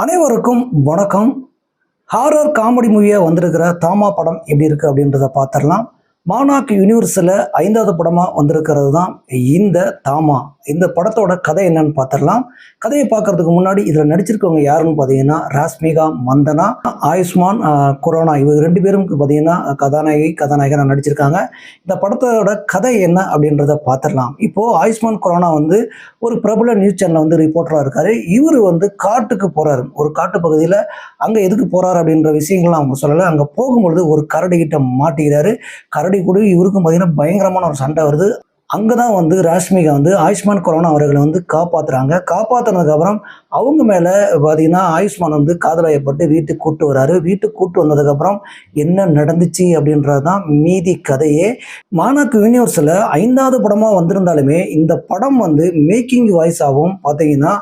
அனைவருக்கும் வணக்கம். Horror comedy மூவியாக வந்திருக்கிற தாமா படம் எப்படி இருக்குது அப்படின்றத பார்த்துடலாம். மானாக் யூனிவர்ஸில் 5வது படமாக வந்திருக்கிறது தான் இந்த தாமா. இந்த படத்தோட கதை என்னன்னு பார்த்துடலாம். கதையை பார்க்கறதுக்கு முன்னாடி இதில் நடிச்சிருக்கவங்க யாருன்னு பார்த்தீங்கன்னா ராஷ்மிகா மந்தனா, ஆயுஷ்மான் குரானா, இவங்க 2 பேரும் பார்த்தீங்கன்னா கதாநாயகனாக நடிச்சிருக்காங்க. இந்த படத்தோட கதை என்ன அப்படின்றத பார்த்துடலாம். இப்போது ஆயுஷ்மான் குரானா ஒரு பிரபல நியூஸ் சேனலில் ரிப்போர்ட்டராக இருக்கார். இவர் காட்டுக்கு போகிறாரு. ஒரு காட்டு பகுதியில் அங்கே எதுக்கு போகிறாரு அப்படின்ற விஷயங்கள்லாம் அவங்க சொல்லலை. அங்கே போகும்பொழுது ஒரு கரடிகிட்ட மாட்டிக்கிறாரு. கரடி கூட இவருக்கும் பார்த்தீங்கன்னா பயங்கரமான ஒரு சண்டை வருது. அங்கே தான் ராஷ்மிகா ஆயுஷ்மான் குரானா அவர்களை காப்பாற்றுறாங்க. காப்பாற்றினதுக்கப்புறம் அவங்க மேலே பார்த்தீங்கன்னா ஆயுஷ்மான் காதலாயப்பட்டு வீட்டுக்கு கூப்பிட்டு வராரு. வீட்டுக்கு கூப்பிட்டு வந்ததுக்கப்புறம் என்ன நடந்துச்சு அப்படின்றது தான் மீதி கதையே. மானாக் யூனிவர்ஸில் 5வது படமாக வந்திருந்தாலுமே இந்த படம் மேக்கிங் வாய்ஸாகவும் பார்த்தீங்கன்னா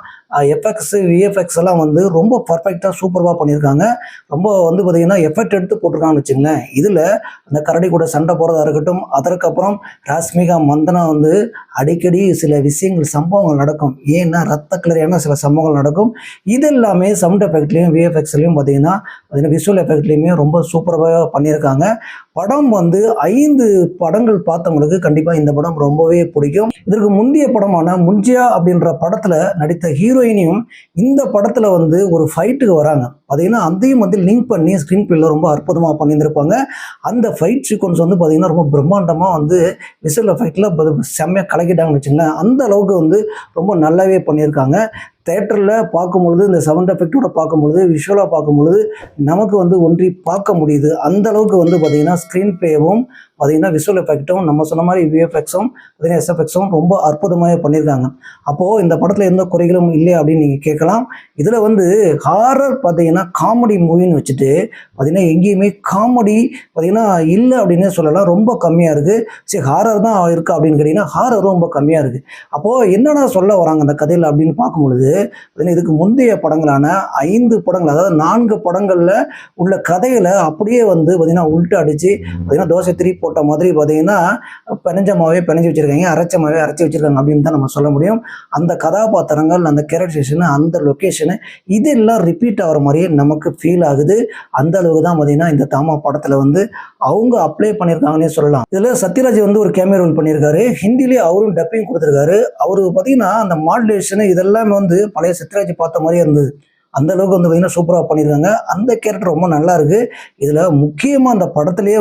எஃப்எக்ஸ் விஎஃப்எக்ஸ் எல்லாம் ரொம்ப பர்ஃபெக்டாக சூப்பராக பண்ணியிருக்காங்க. ரொம்ப பார்த்தீங்கன்னா எஃபெக்ட் எடுத்து போட்டிருக்காங்கன்னு வச்சுங்களேன். இதில் அந்த கரடி கூட சண்டை போகிறதா இருக்கட்டும், அதற்கப்புறம் ராஷ்மிகா மந்தனா அடிக்கடி சில விஷயங்கள் சம்பவங்கள் நடக்கும். ஏன்னா ரத்த கிளறியான சில சம்பவங்கள் நடக்கும். இது எல்லாமே சவுண்ட் எஃபெக்ட்லேயும் விஎஃப்எக்ஸ்லையும் பார்த்தீங்கன்னா விஷுவல் எஃபெக்ட்லேயுமே ரொம்ப சூப்பராக பண்ணியிருக்காங்க. படம் 5 படங்கள் பார்த்தவங்களுக்கு கண்டிப்பாக இந்த படம் ரொம்பவே பிடிக்கும். இதற்கு முந்தைய படமான முன்ஜியா அப்படின்ற படத்தில் நடித்த ஹீரோயினியும் இந்த படத்தில் ஒரு ஃபைட்டுக்கு வராங்க. பார்த்தீங்கன்னா அதையும் லிங்க் பண்ணி ஸ்க்ரீன் பிளேல ரொம்ப அற்புதமாக பண்ணியிருந்திருப்பாங்க. அந்த ஃபைட் சீக்வன்ஸ் பார்த்தீங்கன்னா ரொம்ப பிரம்மாண்டமாக விசுவல் எஃபெக்டில் செம்மையாக கலக்கிட்டாங்கன்னு வச்சுங்களேன். அந்த அளவுக்கு ரொம்ப நல்லாவே பண்ணியிருக்காங்க. தேட்டரில் பார்க்கும்பொழுது இந்த சவுண்ட் எஃபெக்டோட பார்க்கும்பொழுது விஷுவலாக பார்க்கும்பொழுது நமக்கு ஒன்றி பார்க்க முடியுது. அந்த அளவுக்கு பார்த்தீங்கன்னா ஸ்க்ரீன் பிளேவும் பார்த்தீங்கன்னா விஷுவல் எஃபெக்டும் நம்ம சொன்ன மாதிரி விஎஃப்எக்ஸும் பார்த்தீங்கன்னா எஸ்எஃப்எக்ஸும் ரொம்ப அற்புதமாக பண்ணியிருக்காங்க. அப்போது இந்த படத்தில் எந்த குறைகளும் இல்லை அப்படின்னு நீங்கள் கேட்கலாம். இதில் ஹாரர் பார்த்தீங்கன்னா காமெடி மூவின்னு வச்சுட்டு பார்த்தீங்கன்னா எங்கேயுமே காமெடி பார்த்தீங்கன்னா இல்லை அப்படின்னே சொல்லலாம். ரொம்ப கம்மியாக இருக்குது. சரி, ஹாரர் தான் இருக்கா அப்படின்னு கேட்டிங்கன்னா ஹாரரும் ரொம்ப கம்மியாக இருக்குது. அப்போது என்னென்ன சொல்ல வராங்க அந்த கதையில் அப்படின்னு பார்க்கும்பொழுது இதுக்கு முந்தைய படங்களான 5 படங்கள், அதாவது 4 படங்களில் உள்ள கதைகளை அப்படியே பார்த்தீங்கன்னா உள்ட்டு அடித்து பார்த்தீங்கன்னா தோசை திருப்பி போட்ட மாதிரி பார்த்தீங்கன்னா பிணைஞ்சமாவே பிணைஞ்சு வச்சுருக்காங்க, அரைச்சமாவே அரைச்சி வச்சுருக்காங்க அப்படின்னு தான் நம்ம சொல்ல முடியும். அந்த கதாபாத்திரங்கள், அந்த கேரக்டரைசேஷன், அந்த லொக்கேஷனு இதெல்லாம் ரிப்பீட் ஆகிற மாதிரியே நமக்கு ஃபீல் ஆகுது. அந்த அளவுக்கு தான் பார்த்தீங்கன்னா இந்த தாமா படத்தில் அவங்க அப்ளை பண்ணியிருக்காங்கன்னே சொல்லலாம். இதில் சத்யராஜ் ஒரு கேமியோ ரோல் பண்ணியிருக்காரு. ஹிந்திலேயே அவரும் டப்பிங் கொடுத்துருக்காரு. அவரு பார்த்தீங்கன்னா அந்த மாடுலேஷனு இதெல்லாமே பழைய சத்யராஜ் பார்த்த மாதிரியே இருந்தது. அந்த அளவுக்கு பார்த்தீங்கன்னா சூப்பராக பண்ணியிருக்காங்க. அந்த கேரக்டர் ரொம்ப நல்லா இருக்குது. இதில் முக்கியமாக அந்த படத்துலேயே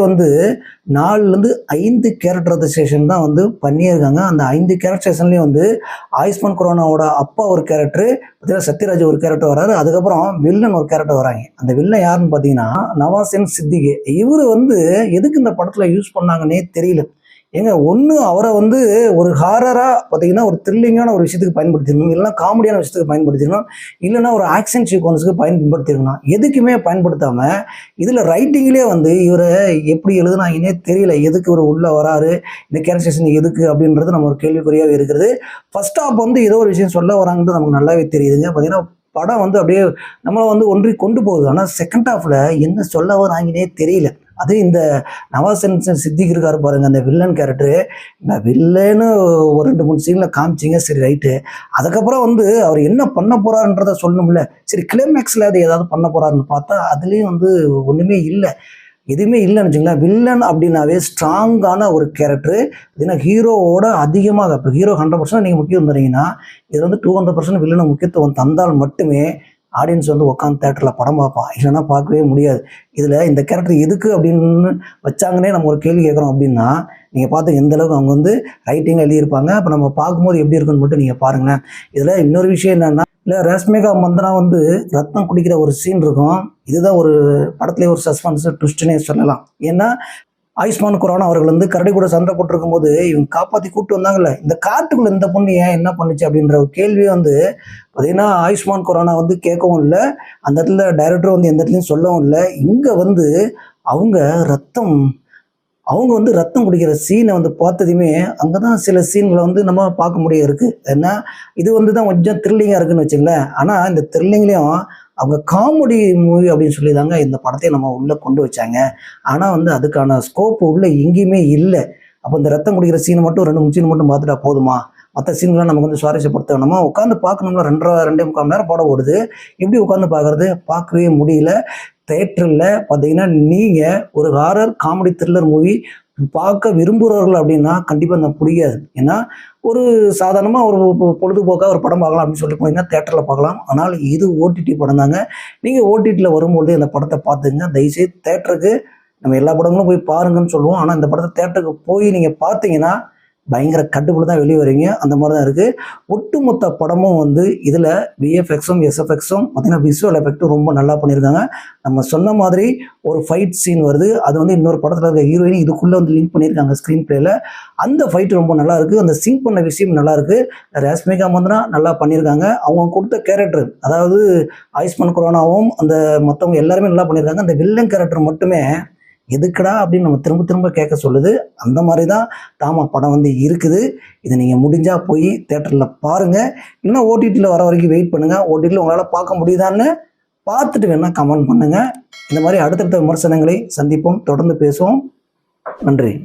4லேருந்து 5 கேரக்டரைசேஷன் தான் பண்ணியிருக்காங்க. அந்த 5 கேரக்டரைசேஷன்லேயும் ஆயுஷ்மான் குரானாவோட அப்பா ஒரு கேரக்டர், பார்த்தீங்கன்னா சத்யராஜ் ஒரு கேரக்டர் வராரு. அதுக்கப்புறம் வில்லன் ஒரு கேரக்டர் வராங்க. அந்த வில்லன் யாருன்னு பார்த்தீங்கன்னா நவாஸின் சித்திகே. இவர் எதுக்கு இந்த படத்தில் யூஸ் பண்ணாங்கன்னே தெரியல. ஏங்க, ஒன்று அவரை ஒரு ஹாரராக பார்த்தீங்கன்னா ஒரு த்ரில்லிங்கான ஒரு விஷயத்துக்கு பயன்படுத்திருக்கணும், இல்லைனா காமெடியான விஷயத்துக்கு பயன்படுத்திருக்கணும், இல்லைனா ஒரு ஆக்ஷன் சீக்வன்ஸுக்கு பயன்படுத்திருக்கணும். எதுக்குமே பயன்படுத்தாமல் இதில் ரைட்டிங்லேயே இவரை எப்படி எழுதுனாங்கன்னே தெரியல. எதுக்கு இவர் உள்ளே வராரு, இந்த கேரக்டரைசேஷன் எதுக்கு அப்படின்றது நம்ம ஒரு கேள்விக்குறியாகவே இருக்கிறது. ஃபர்ஸ்ட் ஹாஃப் ஏதோ ஒரு விஷயம் சொல்ல வராங்கன்றது நமக்கு நல்லாவே தெரியுதுங்க. பார்த்தீங்கன்னா படம் அப்படியே நம்மளை ஒன்றி கொண்டு போகுது. ஆனால் செகண்ட் ஹாஃபில் என்ன சொல்ல வராங்கன்னே தெரியல. அது இந்த நவாஸின் சித்திக் இருக்காரு பாருங்க, அந்த வில்லன் கேரக்டரு. இந்த வில்லன்னு ஒரு 2-3 சீனில் காமிச்சிங்க, சரி ரைட்டு. அதுக்கப்புறம் அவர் என்ன பண்ண போறாருன்றத சொல்லணும்ல. சரி, கிளைமேக்ஸில் அது ஏதாவது பண்ண போறாருன்னு பார்த்தா அதுலேயும் ஒன்றுமே இல்லை, எதுவுமே இல்லைன்னு வச்சுங்களேன். வில்லன் அப்படின்னாவே ஸ்ட்ராங்கான ஒரு கேரக்டரு. இதுனா ஹீரோவோட அதிகமாக, இப்போ ஹீரோ 100% நீங்கள் முக்கியம் தரீங்கன்னா இது 200% வில்லனை முக்கியத்துவம் தந்தால் மட்டுமே ஆடியன்ஸ் உட்காந்து தேட்டரில் படம் பார்ப்பான், இல்லைன்னா பார்க்கவே முடியாது. இதில் இந்த கேரக்டர் எதுக்கு அப்படின்னு வச்சாங்கன்னே நம்ம ஒரு கேள்வி கேட்குறோம். அப்படின்னா நீங்கள் பார்த்து எந்த அளவுக்கு அவங்க ரைட்டிங்காக எழுதியிருப்பாங்க. அப்போ நம்ம பார்க்கும்போது எப்படி இருக்குன்னு மட்டும் நீங்கள் பாருங்களேன். இதில் இன்னொரு விஷயம் என்னென்னா, இல்லை ராஷ்மிகா மந்தனா ரத்தம் குடிக்கிற ஒரு சீன் இருக்கும். இதுதான் ஒரு படத்துலேயே ஒரு சஸ்பென்ஸ் ட்விஸ்ட்னே சொல்லலாம். ஏன்னா ஆயுஷ்மான் குரானா அவர்கள் கரடி கூட சண்டை போட்டிருக்கும் போது இவங்க காப்பாற்றி கூப்பிட்டு வந்தாங்கல்ல, இந்த காட்டுக்குள்ள இந்த பொண்ணு ஏன் என்ன பண்ணுச்சு அப்படின்ற ஒரு கேள்வியை பார்த்தீங்கன்னா ஆயுஷ்மான் குரானா கேட்கவும் இல்லை. அந்த இடத்துல டைரக்டர் எந்த இடத்துலையும் சொல்லவும் இல்லை. இங்கே அவங்க ரத்தம் குடிக்கிற சீனை பார்த்ததுமே அங்கே தான் சில சீன்களை நம்ம பார்க்க முடிய இருக்குது. ஏன்னா இது தான் கொஞ்சம் த்ரில்லிங்காக இருக்குன்னு வச்சுங்களேன். ஆனால் இந்த த்ரில்லிங்லேயும் அவங்க காமெடி மூவி அப்படின்னு சொல்லி தாங்க இந்த படத்தை நம்ம உள்ளே கொண்டு வச்சாங்க. ஆனால் அதுக்கான ஸ்கோப் உள்ளே எங்கேயுமே இல்லை. அப்போ இந்த ரத்தம் குடிக்கிற சீனை மட்டும் 2-3 சீன் மட்டும் பார்த்துட்டா போதுமா? மற்ற சீன்கள்லாம் நமக்கு வந்து சுவாரஸ்யப்படுத்த நம்ம உட்காந்து பார்க்கணும்ல 2.5 மணி நேரம் படம் ஓடுது. எப்படி உட்காந்து பார்க்கறது? பார்க்கவே முடியல. தேட்டரில் பார்த்தீங்கன்னா நீங்கள் ஒரு ஹாரர் காமெடி த்ரில்லர் மூவி பார்க்க விரும்புகிறவர்கள் அப்படின்னா கண்டிப்பாக இந்த பிடிக்காது. ஏன்னா ஒரு சாதாரணமாக ஒரு பொழுதுபோக்காக ஒரு படம் பார்க்கலாம் அப்படின்னு சொல்லி போனீங்கன்னா தேட்டரில் பார்க்கலாம். ஆனால் இது ஓடிடி படம் தாங்க. நீங்கள் ஓடிடியில் வரும்பொழுது இந்த படத்தை பார்த்துங்க. தயவுசெய்து தேட்டருக்கு நம்ம எல்லா படங்களும் போய் பாருங்கன்னு சொல்லுவோம். ஆனால் இந்த படத்தை தேட்டருக்கு போய் நீங்கள் பார்த்தீங்கன்னா பயங்கர கட்டுப்பட்டு தான் வெளியே வரீங்க. அந்த மாதிரி தான் இருக்குது. ஒட்டுமொத்த படமும் வந்து இதில் விஎஃப்எக்ஸும் எஸ்எஃப்எக்ஸும் பார்த்தீங்கன்னா விசுவல் எஃபெக்ட்டும் ரொம்ப நல்லா பண்ணியிருக்காங்க. நம்ம சொன்ன மாதிரி ஒரு ஃபைட் சீன் வருது. அது வந்து இன்னொரு படத்தில் இருக்க ஹீரோயின் இதுக்குள்ளே வந்து லிங்க் பண்ணியிருக்காங்க ஸ்க்ரீன் பிளேயில். அந்த ஃபைட் ரொம்ப நல்லா இருக்குது. அந்த சிங்க் பண்ண விஷயம் நல்லா இருக்குது. ரஷ்மிகா மந்தனா நல்லா பண்ணியிருக்காங்க. அவங்க கொடுத்த கேரக்டர், அதாவது ஆயுஷ்மான் குரானாவும் அந்த மற்றவங்க எல்லாருமே நல்லா பண்ணியிருக்காங்க. அந்த வில்லன் கேரக்டர் மட்டுமே எதுக்குடா அப்படின்னு நம்ம திரும்ப திரும்ப கேட்க சொல்லுது. அந்த மாதிரி தான் தாமா படம் வந்து இருக்குது. இதை நீங்கள் முடிஞ்சால் போய் தேட்டரில் பாருங்கள். இல்லைன்னா ஓடிடியில் வர வரைக்கும் வெயிட் பண்ணுங்கள். ஓடிடியில் உங்களால் பார்க்க முடியுதான்னு பார்த்துட்டு வேணால் கமெண்ட் பண்ணுங்கள். இந்த மாதிரி அடுத்தடுத்த விமர்சனங்களை சந்திப்போம். தொடர்ந்து பேசுவோம். நன்றி.